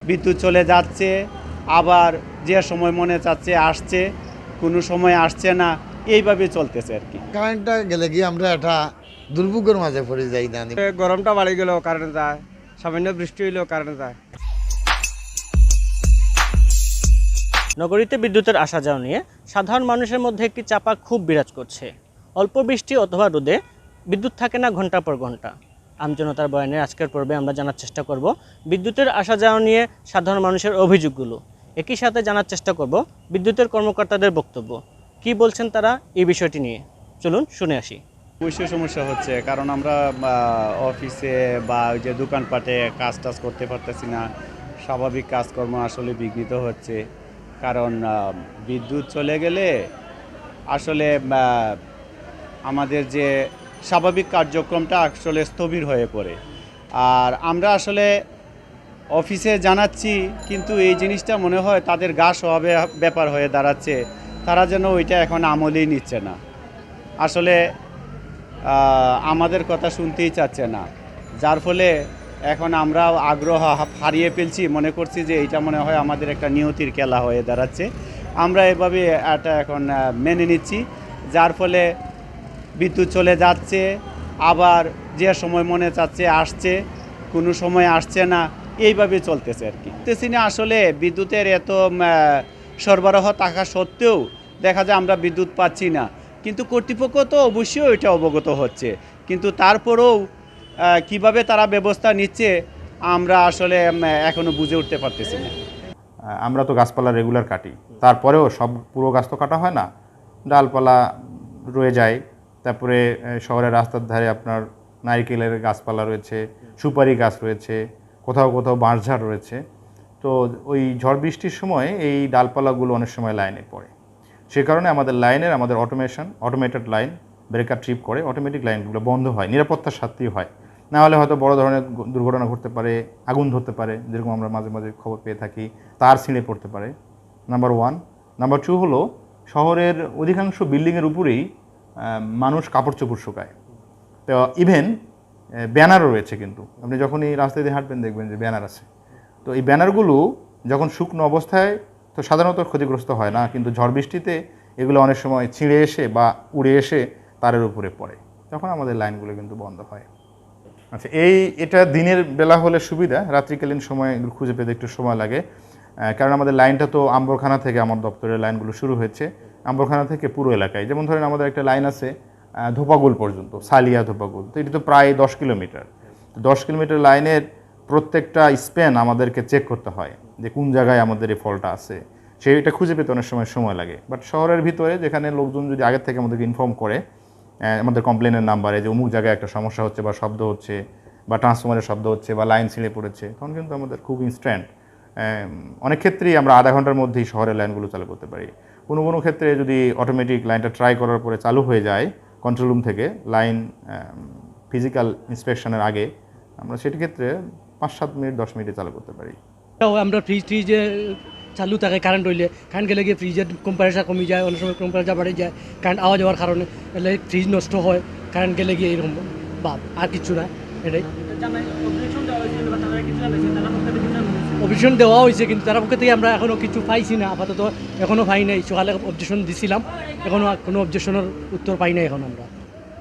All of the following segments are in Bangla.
বিদ্যুৎ চলে যাচ্ছে, আবার যে সময় মনে চাচ্ছে আসছে, কোনো সময় আসছে না, এইভাবে চলতেছে আর কি। কারেন্টটা গেলে কি আমরা একটা দুর্ভোগের মাঝে পড়ে যাই না। গরমটা বাড়ি গেলেও কারেন্ট যায়, সামান্য বৃষ্টি হইলেও কারেন্ট যায়। নগরীতে বিদ্যুতের আসা যাওয়া নিয়ে সাধারণ মানুষের মধ্যে একটি চাপা ক্ষোভ বিরাজ করছে। অল্প বৃষ্টি অথবা রোদে বিদ্যুৎ থাকে না ঘন্টা পর ঘন্টা। আমজনতার বয়ানের আজকের পর্বে আমরা জানার চেষ্টা করব বিদ্যুতের আসা যাওয়া নিয়ে সাধারণ মানুষের অভিযোগগুলো। একই সাথে জানার চেষ্টা করব বিদ্যুতের কর্মকর্তাদের বক্তব্য, কি বলছেন তারা এই বিষয়টি নিয়ে। চলুন শুনে আসি। অবশ্যই সমস্যা হচ্ছে, কারণ আমরা অফিসে বা ওই যে দোকানপাটে কাজ টাজ করতে পারতেছি না, স্বাভাবিক কাজকর্ম আসলে বিঘ্নিত হচ্ছে। কারণ বিদ্যুৎ চলে গেলে আসলে আমাদের যে স্বাভাবিক কার্যক্রমটা আসলে স্থবির হয়ে পড়ে। আর আমরা আসলে অফিসে জানাচ্ছি, কিন্তু এই জিনিসটা মনে হয় তাদের গা সওয়াবে ব্যাপার হয়ে দাঁড়াচ্ছে। তারা যেন ওইটা এখন আমলেই নিচ্ছে না, আসলে আমাদের কথা শুনতেই চাচ্ছে না। যার ফলে এখন আমরা আগ্রহ হারিয়ে ফেলছি, মনে করছি যে এইটা মনে হয় আমাদের একটা নিয়তির খেলা হয়ে দাঁড়াচ্ছে। আমরা এভাবে এটা এখন মেনে নিচ্ছি, যার ফলে বিদ্যুৎ চলে যাচ্ছে, আবার যে সময় মনে চাচ্ছে আসছে, কোনো সময় আসছে না, এইভাবে চলতেছে আর কি। দেখতেছি না আসলে বিদ্যুতের এত সরবরাহ থাকা সত্ত্বেও দেখা যায় আমরা বিদ্যুৎ পাচ্ছি না। কিন্তু কর্তৃপক্ষ তো অবশ্যই এটা অবগত হচ্ছে, কিন্তু তারপরেও কিভাবে তারা ব্যবস্থা নিচ্ছে আমরা আসলে এখনও বুঝে উঠতে পারতেছি না। আমরা তো গাছপালা রেগুলার কাটি, তারপরেও সব পুরো গাছ তো কাটা হয় না, ডালপালা রয়ে যায়। তারপরে শহরের রাস্তার ধারে আপনার নারিকেলের গাছপালা রয়েছে, সুপারি গাছ রয়েছে, কোথাও কোথাও বাঁশঝাড় রয়েছে। তো ওই ঝড় বৃষ্টির সময় এই ডালপালাগুলো অনেক সময় লাইনে পড়ে। সে কারণে আমাদের অটোমেটেড লাইন ব্রেকার ট্রিপ করে অটোমেটিক লাইনগুলো বন্ধ হয়, নিরাপত্তার সাথেই হয়। না হলে হয়তো বড় ধরনের দুর্ঘটনা ঘটতে পারে, আগুন ধরতে পারে, যেরকম আমরা মাঝে মাঝে খবর পেয়ে থাকি, তার ছিঁড়ে পড়তে পারে। নাম্বার 1। নাম্বার 2 হলো শহরের অধিকাংশ বিল্ডিংয়ের উপরেই মানুষ কাপড় চোপড় শুকায়। তো ইভেন ব্যানারও রয়েছে, কিন্তু আপনি যখনই রাস্তায় দিয়ে হাঁটবেন দেখবেন যে ব্যানার আছে। তো এই ব্যানারগুলো যখন শুকনো অবস্থায় তো সাধারণত ক্ষতিগ্রস্ত হয় না, কিন্তু ঝড় বৃষ্টিতে এগুলো অনেক সময় ছিঁড়ে এসে বা উড়ে এসে তারের উপরে পড়ে, তখন আমাদের লাইনগুলো কিন্তু বন্ধ হয়। আচ্ছা, এটা দিনের বেলা হলে সুবিধা, রাত্রিকালীন সময় এগুলো খুঁজে পেতে একটু সময় লাগে। কারণ আমাদের লাইনটা তো আম্বরখানা থেকে আমার দপ্তরের লাইনগুলো শুরু হয়েছে, আম্বরখানা থেকে পুরো এলাকায়। যেমন ধরেন আমাদের একটা লাইন আছে ধোপাগুল পর্যন্ত, সালিয়া ধোপাগুল, তো এটি তো প্রায় 10 কিলোমিটার। 10 কিলোমিটার লাইনের প্রত্যেকটা স্প্যান আমাদেরকে চেক করতে হয় যে কোন জায়গায় আমাদের এই ফলটা আছে, সেইটা খুঁজে পেতে অনেক সময় লাগে। বাট শহরের ভিতরে যেখানে লোকজন যদি আগের থেকে আমাদেরকে ইনফর্ম করে আমাদের কমপ্লেনের নাম্বারে যে অমুক জায়গায় একটা সমস্যা হচ্ছে বা শব্দ হচ্ছে বা ট্রান্সফরমারের শব্দ হচ্ছে বা লাইন ছিঁড়ে পড়েছে, তখন কিন্তু আমাদের খুব ইনস্ট্যান্ট অনেক ক্ষেত্রেই আমরা আধা ঘন্টার মধ্যেই শহরের লাইনগুলো চালু করতে পারি। কোনো কোনো ক্ষেত্রে যদি অটোমেটিক লাইনটা ট্রাই করার পরে চালু হয়ে যায় কন্ট্রোল রুম থেকে, লাইন ফিজিক্যাল ইন্সপেকশনের আগে, আমরা সেটি ক্ষেত্রে 5-7 মিনিট 10 মিনিটে চালু করতে পারি। আমরা ফ্রিজে চালু থাকে, কারেন্ট হইলে কারেন্ট গেলে গিয়ে ফ্রিজের টেম্পারেচার কমে যায়, অনেক সময় টেম্পারেচার বাড়ে যায়, কারেন্ট আওয়াজ হওয়ার কারণে এলে ফ্রিজ নষ্ট হয়, কারেন্ট গেলে গিয়ে এরকম ভাব, আর কিছু না। এটাই অবজেকশন দেওয়া হয়েছে, কিন্তু তার পক্ষে থেকে আমরা এখনও কিছু পাইছি না, আপাতত এখনও পাই নাই। সকালে অবজেকশন দিছিলাম, এখনও কোনো অবজেকশনের উত্তর পাই নাই এখন আমরা।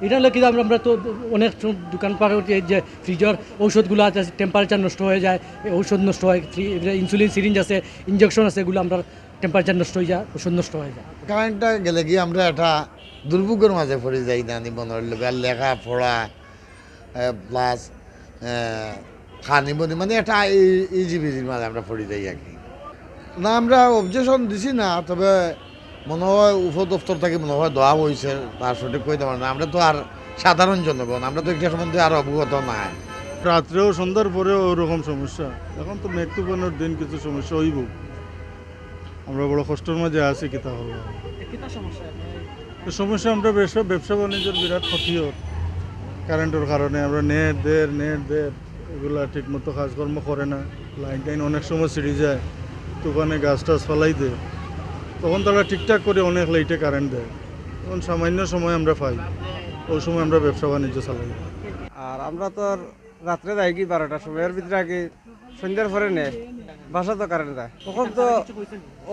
এটা হলো কিন্তু আমরা তো অনেক দোকানপাট যে ফ্রিজের ঔষধগুলো আছে, টেম্পারেচার নষ্ট হয়ে যায়, ঔষধ নষ্ট হয়, ইনসুলিন সিরিঞ্জ আছে, ইঞ্জেকশন আছে, এগুলো আমরা টেম্পারেচার নষ্ট হয়ে যায়, ওষুধ নষ্ট হয়ে যায়। কারেন্টটা গেলে কি আমরা একটা দুর্ভোগের মাঝে পড়ে যাই না, মনে হইল লেখা পড়া প্লাস খানি বনি, মানে একটা ইজিবিজির মাঝে আমরা পড়ে যাই আর কি। না, আমরা অবজেকশন দিছি না, তবে মনে হয় উপদপ্তর থেকে মনে হয় দেওয়া হয়েছে, তার সঠিক কইতে পারে না। আমরা তো আর সাধারণ জনগণ, আমরা তো এটা সম্বন্ধে আর অবগত নাই। রাত্রেও সন্ধ্যার পরেও ওরকম সমস্যা, এখন তো মৃত্যুপণের দিন কিছু সমস্যা হইব, আমরা বড় কষ্টের মাঝে আছি। কিতা হল সমস্যা, আমরা ব্যবসা বাণিজ্যের বিরাট ক্ষতি হোক কারেন্টের কারণে। আমরা নেট দের এগুলা ঠিক মতো কাজকর্ম করে না, লাইন টাইন অনেক সময় ছিঁড়ে যায়, দোকানে গাছ টাছ ফেলাই দেয়, তখন তারা ঠিকঠাক করে অনেক লেটে কারেন্ট দেয়, তখন সামান্য সময় আমরা পাই, ওই সময় আমরা ব্যবসা বাণিজ্য চালাই। আর আমরা তো আর রাত্রে যাই কি 12টার সময়, এর ভিতরে আগে সন্ধ্যার পরে নেয় বাসা তো কারেন্ট যায়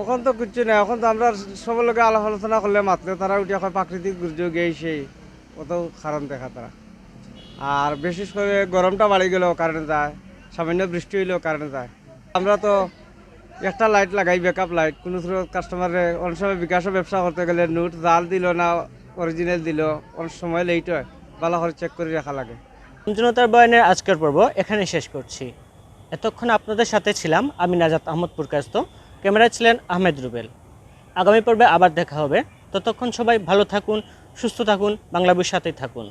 ওখান তো কিচ্ছু নেই। এখন তো আমরা সবার লোকে আলাপ আলোচনা করলে মাত্র তারা উঠে এখন প্রাকৃতিক দুর্যোগ এই সেই কত কারণ দেখা তারা। আর বিশেষ করে গরমটা বাড়ি গেলেও কারেন্ট যায়, সামান্য বৃষ্টি হইলেও কারেন্ট যায়। আমরা তো একটা লাইট লাগাই, ব্যাকআপ লাইট। কোনো কাস্টমারে অনেক সময় বিকাশও ব্যবসা করতে গেলে নোট জাল দিল না অরিজিনাল দিল, অনেক সময় লেট হয়, ভালো করে চেক করে রাখা লাগে। আমজনতার বয়ানের আজকের পর্ব এখানে শেষ করছি। এতক্ষণ আপনাদের সাথে ছিলাম আমি নাজাত আহমদ পুরকাস্ত, ক্যামেরায় ছিলেন আহমেদ রুবেল। আগামী পর্বে আবার দেখা হবে। ততক্ষণ সবাই ভালো থাকুন, সুস্থ থাকুন, বাংলাভিউর সাথেই থাকুন।